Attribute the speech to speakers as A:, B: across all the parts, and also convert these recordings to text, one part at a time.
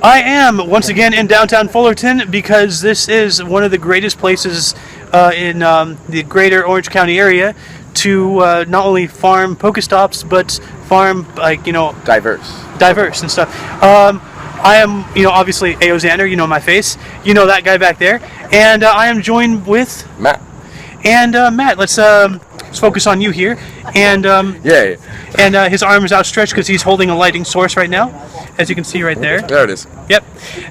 A: I am once again in downtown Fullerton because this is one of the greatest places in the greater Orange County area to not only farm Pokestops but farm diverse and stuff. I am, obviously A.O. Xander, my face, that guy back there, and I am joined with
B: Matt.
A: And Matt, let's focus on you here. And
B: Yay.
A: And his arm is outstretched because he's holding a lighting source right now, as you can see right there.
B: There it is.
A: Yep.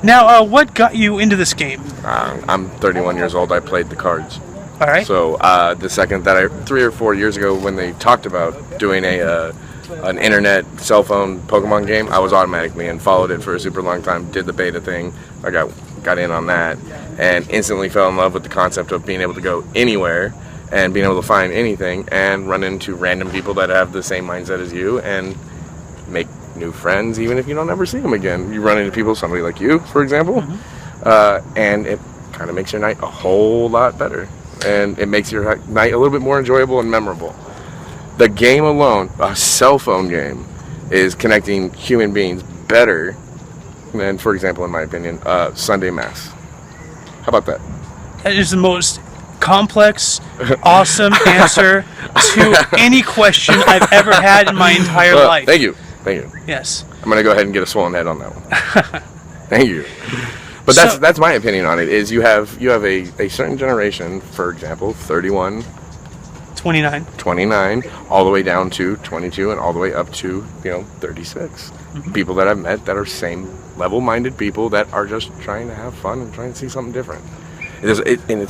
A: Now, what got you into this game?
B: I'm 31 years old. I played the cards.
A: All right.
B: So the second that 3 or 4 years ago, when they talked about doing an internet cell phone Pokemon game, I was automatically in, followed it for a super long time, did the beta thing. I got in on that, and instantly fell in love with the concept of being able to go anywhere and being able to find anything and run into random people that have the same mindset as you and make new friends, even if you don't ever see them again. You run into people, somebody like you, for example, and it kind of makes your night a whole lot better, and it makes your night a little bit more enjoyable and memorable. The game alone, a cell phone game, is connecting human beings better than, for example, in my opinion, Sunday Mass. How about that?
A: That is the most complex, awesome answer to any question I've ever had in my entire life.
B: Thank you.
A: Yes.
B: I'm going to go ahead and get a swollen head on that one. Thank you. But that's my opinion on it, is you have a certain generation, for example, 31, 29, all the way down to 22, and all the way up to 36. People that I've met that are same level-minded people that are just trying to have fun and trying to see something different. And it's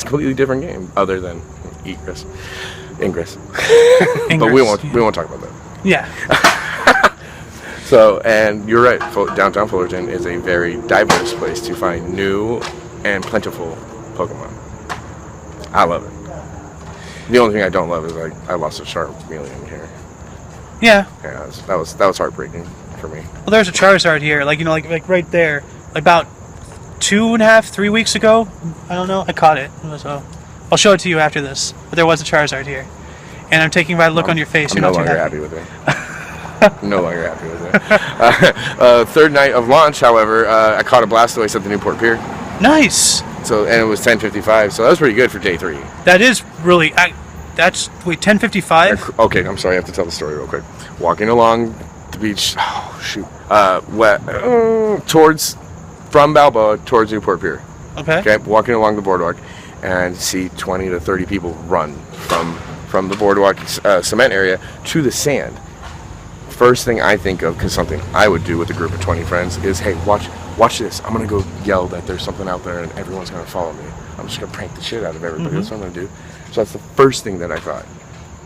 B: a completely different game, other than Ingress. But we won't talk about that.
A: Yeah.
B: So, and you're right. Downtown Fullerton is a very diverse place to find new and plentiful Pokemon. I love it. The only thing I don't love is I lost a Charmeleon here.
A: Yeah.
B: Yeah, that was heartbreaking for me.
A: Well, there's a Charizard here, like right there, about 2.5, 3 weeks ago. I don't know. I caught it, so I'll show it to you after this. But there was a Charizard here, and I'm taking by the look on your face.
B: I'm
A: You're
B: no
A: not too
B: longer
A: happy
B: with it. No longer happy with it. Third night of launch, however, I caught a Blastoise at the Newport Pier.
A: Nice.
B: So, and it was 10:55, so that was pretty good for day 3.
A: That is really. That's 10:55.
B: Okay, I'm sorry. I have to tell the story real quick. Walking along the beach. Oh shoot. From Balboa towards Newport Pier. Okay. Walking along the boardwalk, and see 20 to 30 people run from the boardwalk cement area to the sand. First thing I think of, because something I would do with a group of 20 friends, is, hey, watch this. I'm going to go yell that there's something out there and everyone's going to follow me. I'm just going to prank the shit out of everybody. That's what I'm going to do. So that's the first thing that I thought.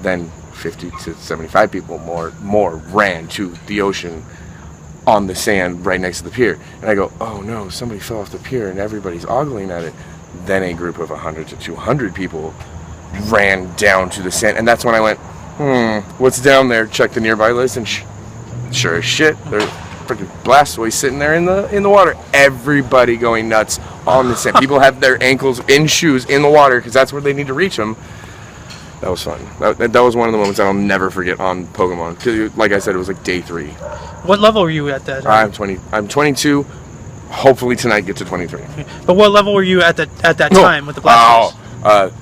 B: Then 50 to 75 people more ran to the ocean on the sand right next to the pier. And I go, oh no, somebody fell off the pier and everybody's ogling at it. Then a group of 100 to 200 people ran down to the sand. And that's when I went, what's down there? Check the nearby list, and sure as shit, there's freaking Blastoise sitting there in the water. Everybody going nuts on the sand. People have their ankles in shoes in the water because that's where they need to reach them. That was fun. That was one of the moments I'll never forget on Pokemon. Because, like I said, it was like day 3.
A: What level were you at that time?
B: I'm 22. Hopefully tonight get to 23.
A: But what level were you at that time with the Blastoise?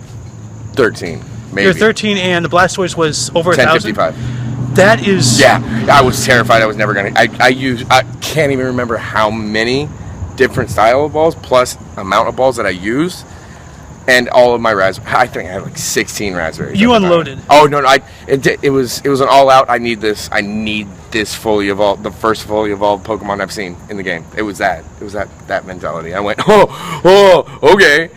B: 13. Maybe.
A: You're 13, and the Blastoise was over 1,000.
B: 1055.
A: That is.
B: Yeah, I was terrified. I was never gonna. I can't even remember how many different style of balls plus amount of balls that I used, and all of my raspberries. I think I had like 16 raspberries.
A: You unloaded.
B: Oh no! It was an all out. I need this fully evolved, the first fully evolved Pokemon I've seen in the game. It was that mentality. I went, okay,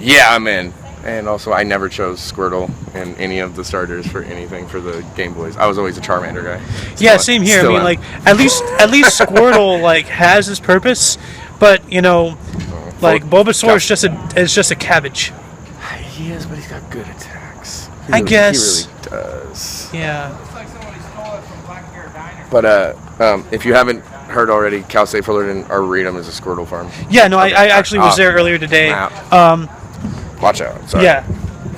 B: yeah, I'm in. And also, I never chose Squirtle in any of the starters for anything for the Game Boys. I was always a Charmander guy.
A: Yeah, same here. I mean, like at least Squirtle has his purpose, but Bulbasaur is just a cabbage.
B: He is, but he's got good attacks.
A: I guess
B: he really does.
A: Yeah.
B: But if you haven't heard already, Cal State Fullerton Arboretum is a Squirtle farm.
A: Yeah, no, I actually was there earlier today.
B: Watch out. Sorry.
A: Yeah.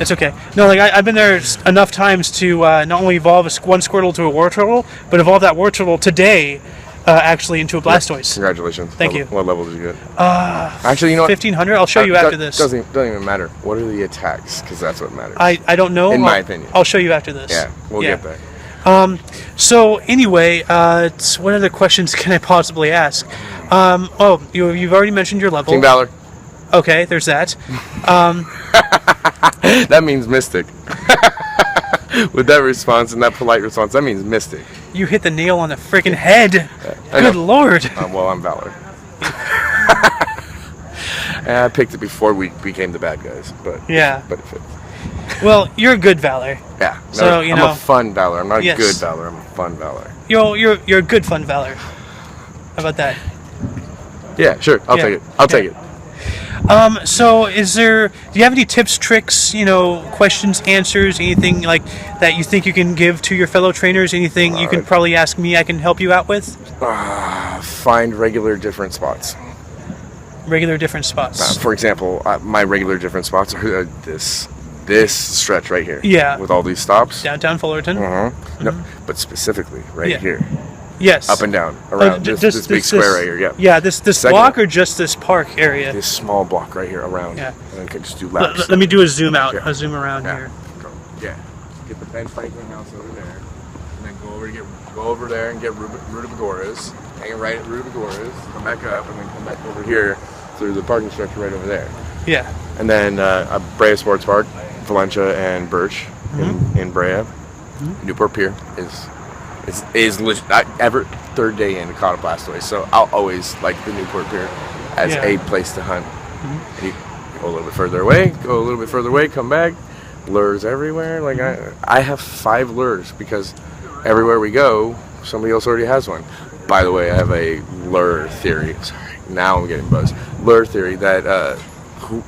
A: It's okay. No, like I've been there enough times to not only evolve one Squirtle to a Wartortle, but evolve that Wartortle today actually into a Blastoise.
B: Congratulations.
A: Thank you.
B: What level did you get? Actually, you know what?
A: 1500. I'll show you after this.
B: Doesn't even matter. What are the attacks? Because that's what matters.
A: I don't know.
B: In my opinion.
A: I'll show you after this.
B: Yeah, we'll get there.
A: So anyway, what other questions can I possibly ask? You've already mentioned your level.
B: Team Valor.
A: Okay, there's that.
B: That means Mystic. With that response and that polite response, that means Mystic.
A: You hit the nail on the freaking head. Good lord.
B: Well, I'm Valor. And I picked it before we became the bad guys, but
A: yeah.
B: But it fits.
A: Well, you're a good Valor.
B: Yeah. No,
A: so
B: I'm a fun Valor. I'm not a good Valor. I'm a fun Valor.
A: You're a good fun Valor. How about that?
B: Yeah, sure. I'll take it. I'll take it.
A: So do you have any tips, tricks, questions, answers, anything like that you think you can give to your fellow trainers? Anything you can probably ask me I can help you out with?
B: Find regular different spots.
A: Regular different spots.
B: For example, my regular different spots are this stretch right here.
A: Yeah.
B: With all these stops.
A: Downtown Fullerton.
B: Mm-hmm. No, but specifically right here.
A: Yes.
B: Up and down around this big square right here. Yeah.
A: Yeah. This block or just this park area?
B: This small block right here around.
A: Yeah.
B: And I can just do laps.
A: Let me do a zoom out. A zoom around here.
B: Yeah. Get the Ben Franklin house over there, and then go over there and get Rutabagoras. Hang right at Rutabagoras. Come back up and then come back over here through the parking structure right over there.
A: Yeah.
B: And then Brea Sports Park, Valencia and Birch in Brea. Newport Pier is legit. Third day in caught a Blastoise, so I'll always like the Newport Pier as a place to hunt. And you go a little bit further away, come back. Lures everywhere. Like I have 5 lures because everywhere we go, somebody else already has one. By the way, I have a lure theory. Sorry, now I'm getting buzzed. Lure theory that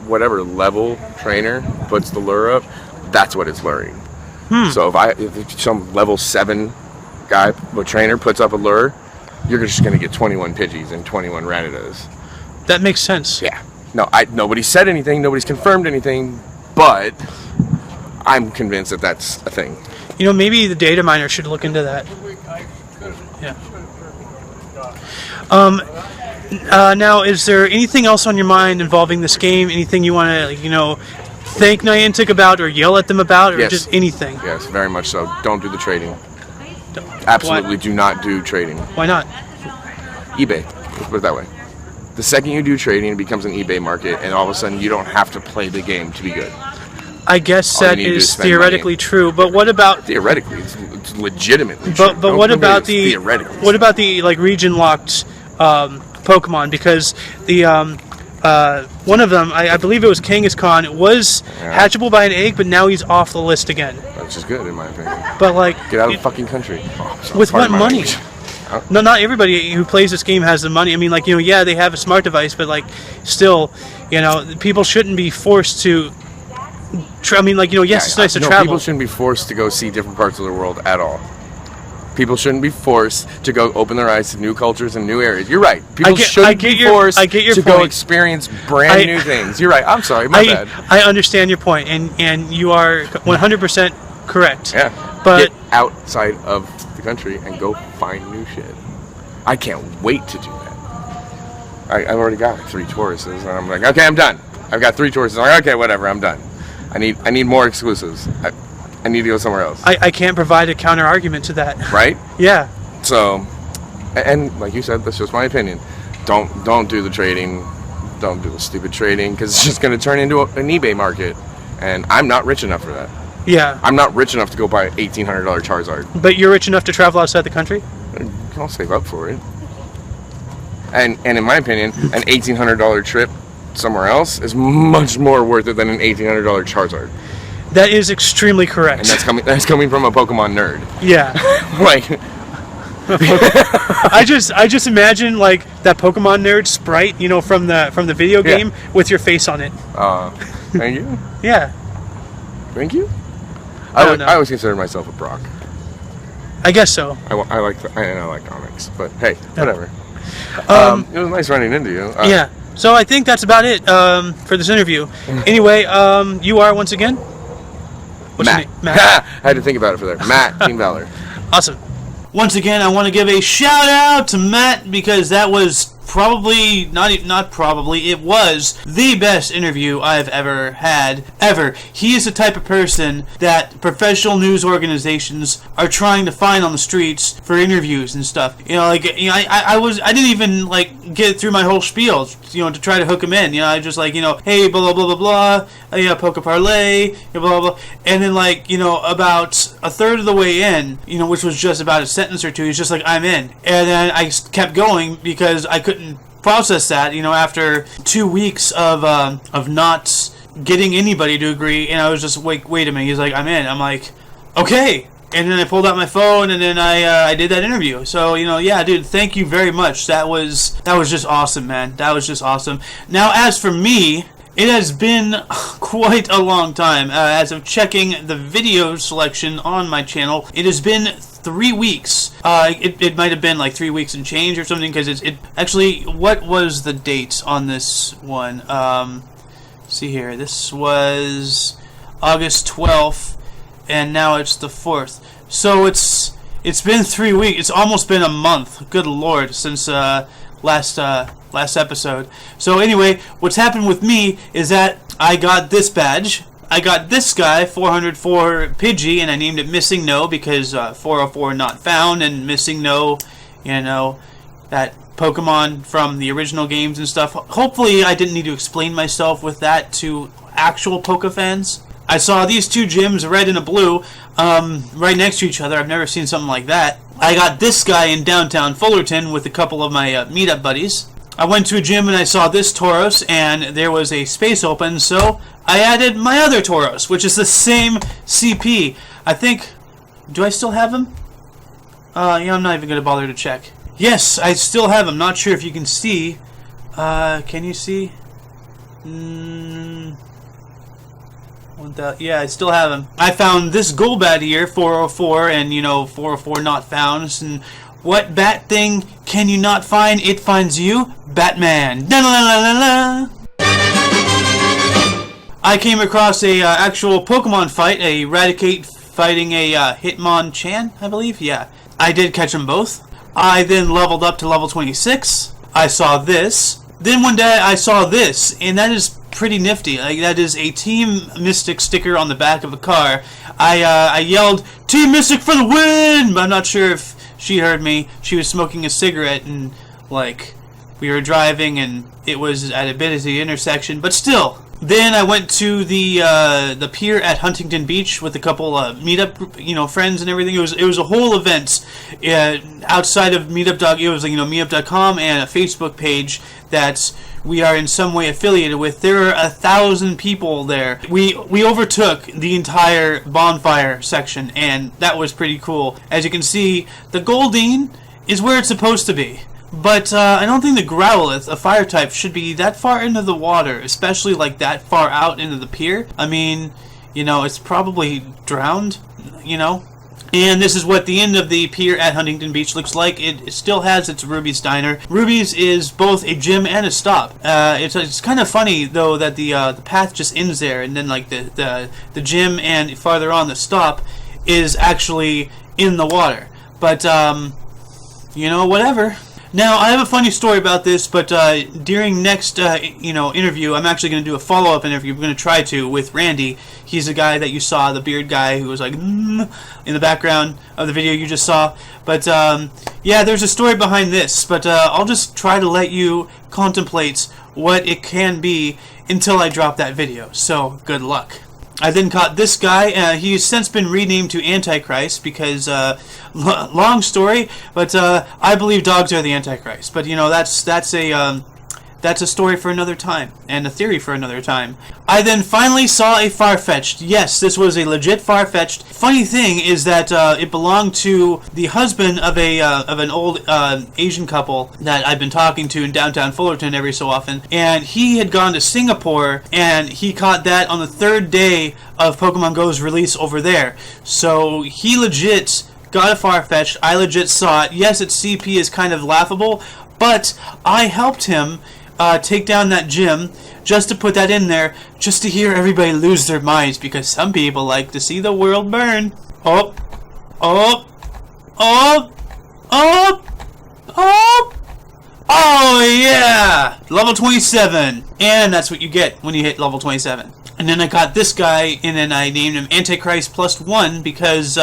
B: whatever level trainer puts the lure up, that's what it's luring. So if some level 7 guy, a trainer puts up a lure, you're just going to get 21 Pidgeys and 21 Rattatas.
A: That makes sense.
B: Yeah. No, nobody said anything, nobody's confirmed anything, but I'm convinced that that's a thing.
A: Maybe the data miner should look into that. Yeah. Now, is there anything else on your mind involving this game? Anything you want to, thank Niantic about or yell at them about, or just anything?
B: Yes, very much so. Don't do the trading. Absolutely do not do trading.
A: Why not?
B: eBay. Let's put it that way. The second you do trading, it becomes an eBay market, and all of a sudden you don't have to play the game to be good.
A: I guess that is theoretically true, but what about
B: theoretically? It's legitimately true.
A: But what about the region locked Pokemon? Because the one of them, I believe it was Kangaskhan, was hatchable by an egg, but now he's off the list again.
B: Which is good in my opinion.
A: But
B: get out of the fucking country.
A: With what money? Huh? No, not everybody who plays this game has the money. I mean, they have a smart device, but still, people shouldn't be forced to. Yes, it's nice to travel.
B: People shouldn't be forced to go see different parts of the world at all. People shouldn't be forced to go open their eyes to new cultures and new areas. You're right. People shouldn't be forced to go experience brand new things. You're right. I'm sorry, my bad.
A: I understand your point, and you are 100% correct.
B: Yeah.
A: But
B: get outside of the country and go find new shit. I can't wait to do that. I've already got 3 Tauruses, and I'm like, okay, I'm done. I've got 3 Tauruses. I'm like, okay, whatever, I'm done. I need more exclusives. I need to go somewhere else.
A: I can't provide a counter argument to that.
B: Right?
A: Yeah.
B: So, and like you said, that's just my opinion. Don't do the trading. Don't do the stupid trading because it's just going to turn into an eBay market, and I'm not rich enough for that.
A: Yeah.
B: I'm not rich enough to go buy an $1,800 Charizard.
A: But you're rich enough to travel outside the country?
B: I'll save up for it. And in my opinion, an $1,800 trip somewhere else is much more worth it than an $1,800 Charizard.
A: That is extremely correct.
B: And that's coming from a Pokemon nerd.
A: Yeah. I just imagine that Pokemon nerd sprite, from the video game with your face on it.
B: Thank you.
A: Yeah.
B: Thank you. I always consider myself a Brock.
A: I guess so.
B: I like comics, but hey, whatever. It was nice running into you.
A: Yeah. So I think that's about it for this interview. Anyway, you are once again What's
B: Matt.
A: your name? Matt.
B: I had to think about it for there. Matt, Team Valor.
A: Awesome. Once again, I want to give a shout out to Matt because that was probably, not probably, it was the best interview I've ever had, ever. He is the type of person that professional news organizations are trying to find on the streets for interviews and stuff. You know, like, you know, I didn't even, like, get through my whole spiel, you know, to try to hook him in. You know, I just, like, you know, hey, blah, blah, blah, blah, blah, yeah, Poké Parlay, blah, blah, blah. And then, like, you know, about a third of the way in, you know, which was just about a sentence or two, he's just like, I'm in. And then I kept going because I couldn't process that, you know, after 2 weeks of not getting anybody to agree, and I was just, wait a minute, he's like, I'm in. I'm like, okay. And then I pulled out my phone, and then I did that interview. So, you know, yeah, dude, thank you very much. That was just awesome, man. That was just awesome. Now, as for me, it has been quite a long time. As of checking the video selection on my channel, it has been 3 weeks. It might have been like 3 weeks and change or something, because it actually, what was the date on this one? See here, this was August 12th, and now it's the 4th. So it's been 3 weeks. It's almost been a month. Good Lord, since last episode. So anyway, what's happened with me is that I got this badge. I got this guy, 404 Pidgey, and I named it Missing No because 404 not found, and Missing No, you know, that Pokemon from the original games and stuff. Hopefully I didn't need to explain myself with that to actual Poké fans. I saw these two gyms, a red and a blue, right next to each other. I've never seen something like that. I got this guy in downtown Fullerton with a couple of my meetup buddies. I went to a gym and I saw this Tauros, and there was a space open, so I added my other Tauros, which is the same CP. I think... Do I still have him? Yeah, I'm not even going to bother to check. Yes, I still have him. Not sure if you can see. Can you see? Yeah, I still have him. I found this Golbat here, 404, and, you know, 404 not found. And what bat thing can you not find? It finds you, Batman. Da -la -la -la -la. I came across a actual Pokemon fight, a Raticate fighting a Hitmonchan, I believe. Yeah, I did catch them both. I then leveled up to level 26. I saw this. Then one day I saw this, and that is pretty nifty. Like, that is a Team Mystic sticker on the back of a car. I yelled, "Team Mystic for the win!" But I'm not sure if she heard me. She was smoking a cigarette, and, like, we were driving, and it was at a busy intersection, but still. Then I went to the pier at Huntington Beach with a couple meetup, you know, friends and everything. It was a whole event outside of Meetup. It was, you know, Meetup.com and a Facebook page that we are in some way affiliated with. There were 1,000 people there. We overtook the entire bonfire section, and that was pretty cool. As you can see, the Goldeen is where it's supposed to be. But I don't think the Growlithe, a fire type, should be that far into the water, especially like that far out into the pier. I mean, you know, it's probably drowned, you know. And this is what the end of the pier at Huntington Beach looks like. It still has its Ruby's Diner. Ruby's is both a gym and a stop. It's kind of funny though that the path just ends there, and then like the gym and farther on the stop is actually in the water. But you know, whatever. Now, I have a funny story about this, but during next, you know, interview, I'm actually going to do a follow-up interview. I'm going to try to with Randy. He's the guy that you saw, the beard guy who was like in the background of the video you just saw. But yeah, there's a story behind this, but I'll just try to let you contemplate what it can be until I drop that video. So, good luck. I then caught this guy. He's since been renamed to Antichrist because, long story, but I believe dogs are the Antichrist. But you know, that's a story for another time, and a theory for another time. I then finally saw a Farfetch'd. Yes, this was a legit Farfetch'd. Funny thing is that it belonged to the husband of an old Asian couple that I've been talking to in downtown Fullerton every so often, and he had gone to Singapore, and he caught that on the 3rd day of Pokemon Go's release over there. So he legit got a Farfetch'd. I legit saw it. Yes, its CP is kind of laughable, but I helped him take down that gym, just to put that in there, just to hear everybody lose their minds, because some people like to see the world burn. Oh, oh, oh, oh, oh, oh yeah! Level 27. And that's what you get when you hit level 27. And then I got this guy, and then I named him Antichrist +1 because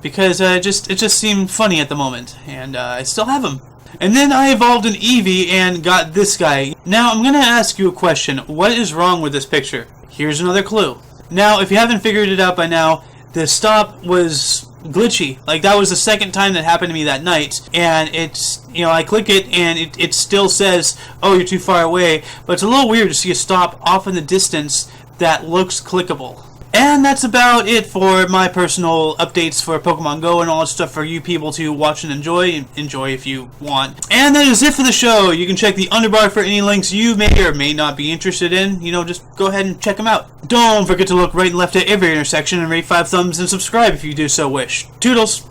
A: it just seemed funny at the moment, and I still have him. And then I evolved an Eevee and got this guy. Now I'm gonna ask you a question. What is wrong with this picture? Here's another clue. Now, if you haven't figured it out by now, the stop was glitchy. Like, that was the second time that happened to me that night, and it's, you know, I click it and it still says, oh, you're too far away, but it's a little weird to see a stop off in the distance that looks clickable. And that's about it for my personal updates for Pokemon Go and all that stuff for you people to watch and enjoy. Enjoy if you want. And that is it for the show. You can check the underbar for any links you may or may not be interested in. You know, just go ahead and check them out. Don't forget to look right and left at every intersection and rate 5 thumbs and subscribe if you do so wish. Toodles!